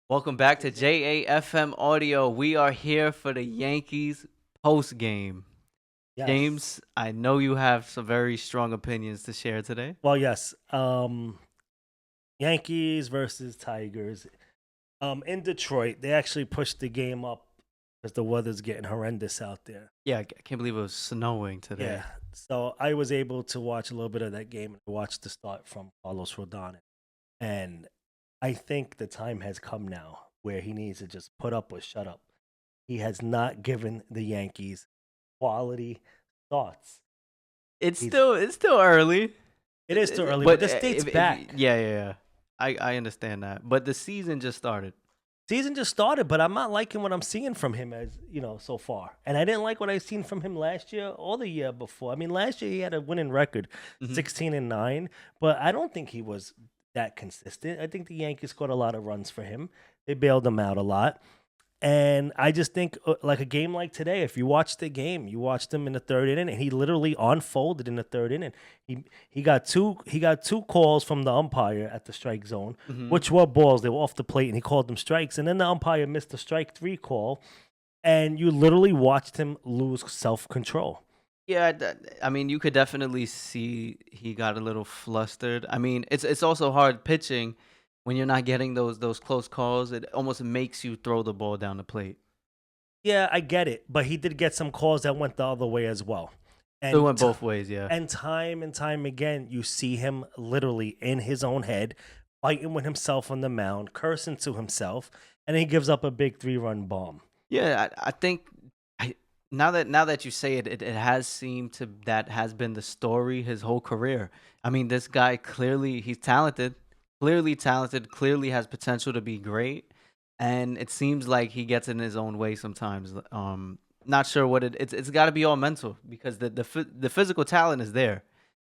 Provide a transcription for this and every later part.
Welcome back to JAFM Audio. We are here for the Yankees post game. Yes. James, I know you have some very strong opinions to share today. Well, yes. Yankees versus Tigers. In Detroit, they actually pushed the game up because the weather's getting horrendous out there. Yeah, I can't believe it was snowing Yeah. today. So I was able to watch a little bit of that game and watch the start from Carlos Rodon. And I think the time has come now where he needs to just put up or shut up. He has not given the Yankees quality starts. It's He's still it's still early, it is too early, but but this dates if back. yeah. I understand that, but the season just started. Season just started, but I'm not liking what I'm seeing from him so far. And I didn't like what I seen from him last year or the year before. I mean, last year he had a winning record, Hmm 16-9, but I don't think he was that consistent. I think the Yankees scored a lot of runs for him. They bailed him out a lot. And I just think, like a game like today, if you watch the game, you watched him in the third inning, and he literally unfolded in the third inning. He got two calls from the umpire at the strike zone, hmm which were balls. They were off the plate, and he called them strikes. And then the umpire missed the strike three call, and you literally watched him lose self control. Yeah, I mean, you could definitely see he got a little flustered. I mean, it's also hard pitching when you're not getting those close calls. It almost makes you throw the ball down the plate. Yeah, I get it, but he did get some calls that went the other way as well. So it And went both ways, yeah. and time again, you see him literally in his own head, fighting with himself on the mound, cursing to himself, and he gives up a big 3-run bomb. Yeah, I think I now that you say it, it has seemed to that has been the story his whole career. I mean, this guy clearly clearly talented, clearly has potential to be great, and it seems like he gets in his own way sometimes. Not sure what it's got to be all mental because the physical talent is there.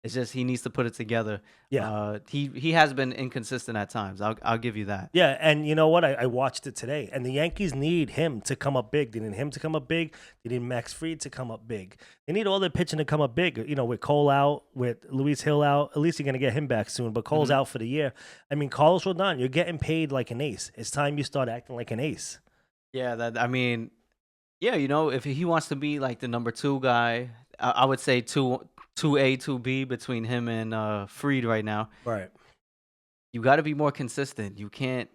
It's just he needs to put it together. Yeah. He has been inconsistent at times. I'll give you that. Yeah, and you know what? I watched it today, and the Yankees need him to come up big. They need him to come up big. They need Max Fried to come up big. They need all their pitching to come up big. With Cole out, with Luis Hill out, at least you're going to get him back soon, but Cole's Mhm. out for the year. I mean, Carlos Rodon, you're getting paid like an ace. It's time you start acting like an ace. Yeah, that I mean, yeah, if he wants to be like the number two guy, I would say two A, two B between him and Freed right now. Right. You got to be more consistent. You can't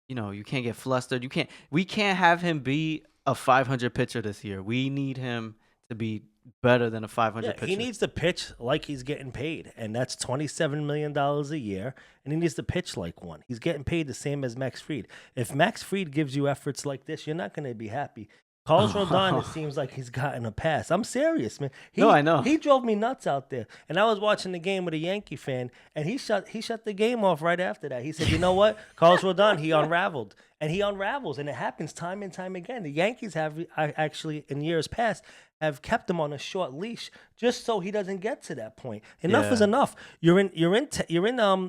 get flustered. We can't have him be a 500 pitcher this year. We need him to be better than a Yeah, 500 he pitcher. needs to pitch like he's getting paid, and that's $27 million a year, and he needs to pitch like one. He's getting paid the same as Max Fried. If Max Fried gives you efforts like this, you're not going to be happy. Carlos Rodon, it seems like he's gotten a pass. I'm serious, man. No, I He know. he drove me nuts out there, and I was watching the game with a Yankee fan, and he shut the game off right after that. He said, "You know what, Carlos Rodon, he unraveled, and he unravels, and it happens time and time again. The Yankees have actually in years past have kept him on a short leash just so he doesn't get to that point. Enough is Yeah. enough. You're in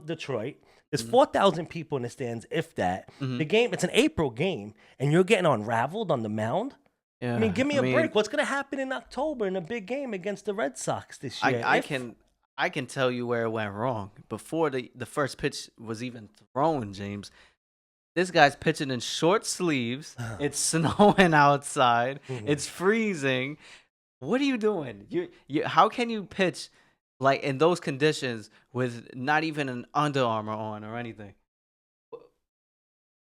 Detroit. There's Mhm. 4,000 people in the stands, if that. The Mhm. game, it's an April game, and you're getting unraveled on the mound. I mean, Yeah. give me I a mean, break. What's going to happen in October in a big game against the Red Sox this I year? I can I can tell you where it went wrong before the first pitch was even thrown, James. This guy's pitching in short sleeves. It's snowing outside. Mhm. It's freezing. What are you doing? How can you pitch like in those conditions with not even an Under Armour on or anything?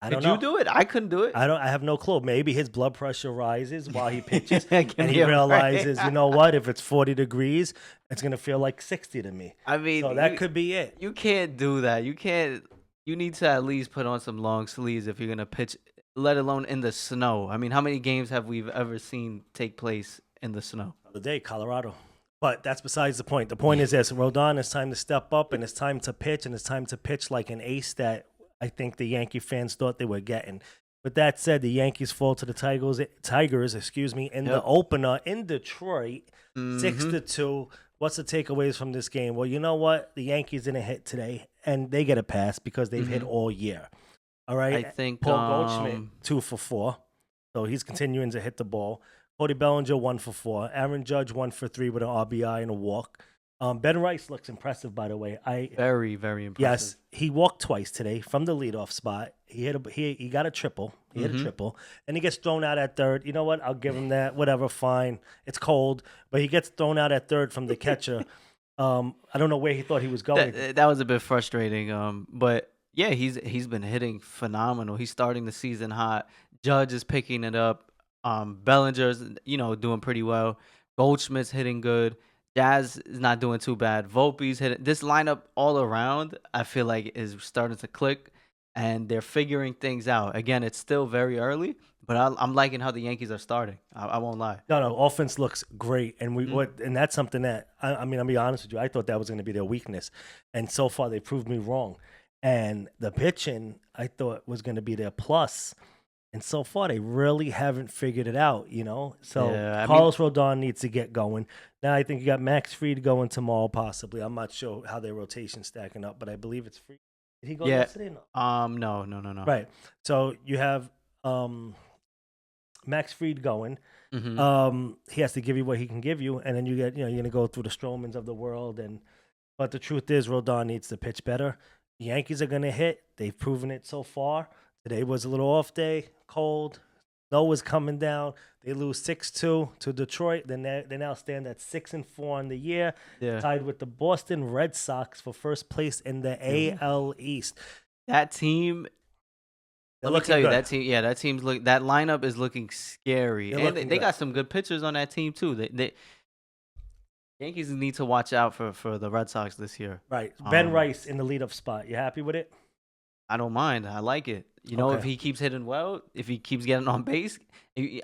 I don't Could you know. do it? I couldn't do it. I have no clue. Maybe his blood pressure rises while he pitches, Give and me he a break. realizes, you know what? If it's 40 degrees, it's gonna feel like 60 to me. I mean, So that could be it. you can't do that. You can't. You need to at least put on some long sleeves if you're gonna pitch, let alone in the snow. I mean, how many games have we ever seen take place in the snow? The day, Colorado. But that's besides the point. The point is this: Rodon, it's time to step up, and it's time to pitch, and it's time to pitch like an ace that I think the Yankee fans thought they were getting. With that said, the Yankees fall to the Tigers, in the Yep. opener in Detroit, six hmm to two. What's the takeaways from this game? Well, you know what? The Yankees didn't hit today, and they get a pass because they've hit hmm all year. All I right. think. Paul Goldschmidt, 2 for 4. So he's continuing to hit the ball. Cody Bellinger, 1 for 4. Aaron Judge, 1 for 3 with an RBI and a walk. Ben Rice looks impressive, by the way. Very, very impressive. Yes, he walked twice today from the leadoff spot. He got a triple. He hit a Hmm. triple, and he gets thrown out at third. You know what? I'll give him that. Whatever, fine. It's cold, but he gets thrown out at third from the catcher. I don't know where he thought he was going. That was a bit frustrating. But yeah, he's been hitting phenomenal. He's starting the season hot. Judge is picking it up. Bellinger's doing pretty well. Goldschmidt's hitting good. Jazz is not doing too bad. Volpe's hitting. This lineup all around, I feel like, is starting to click, and they're figuring things out. Again, it's still very early, but I'm liking how the Yankees are starting. I won't lie. No, offense looks great, and Mhm. and that's something that I mean. I'll be honest with you. I thought that was going to be their weakness, and so far they proved me wrong. And the pitching, I thought was going to be their plus, and so far they really haven't figured it out. So Yeah, I mean, Carlos Rodon needs to get going. Now I think you got Max Fried going tomorrow, possibly. I'm not sure how their rotation's stacking up, but I believe it's Fried. Did he go yeah. yesterday? No. No, no, no, no. Right. So you have Max Fried going. Hmm. He has to give you what he can give you, and then you're gonna go through the Strowmans of the world. But the truth is, Rodon needs to pitch better. The Yankees are gonna hit. They've proven it so far. Today was a little off day, cold. Snow was coming down. They lose 6-2 to Detroit. Then they now stand at 6-4 on the year, Yeah. tied with the Boston Red Sox for first place in the Mhm. AL East. That team, They're let me tell looking you, good. that team, yeah, that lineup is looking scary, They're and they looking they good. got some good pitchers on that team too. They Yankees need to watch out for the Red Sox this year. Right. Ben Um, Rice in the leadoff spot. You happy with it? I don't mind. I like it. If Okay. he keeps hitting well, if he keeps getting on base,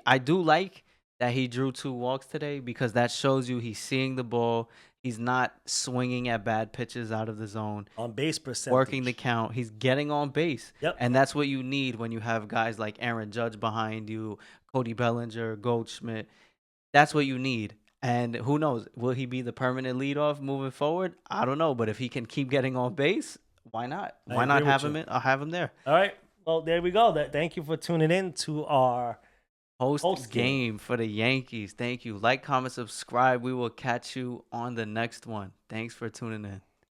I do like that he drew 2 walks today because that shows you he's seeing the ball. He's not swinging at bad pitches out of the zone. On base Working the percentage. count. He's getting on base. Yep. And that's what you need when you have guys like Aaron Judge behind you, Cody Bellinger, Goldschmidt. That's what you need. And who knows? Will he be the permanent leadoff moving forward? I don't know. But if he can keep getting on base, why not? I Why agree not have with him you. in? I'll have him there. All right. Well, there we go. Thank you for tuning in to our Post post game. game for the Yankees. Thank you. Like, comment, subscribe. We will catch you on the next one. Thanks for tuning in.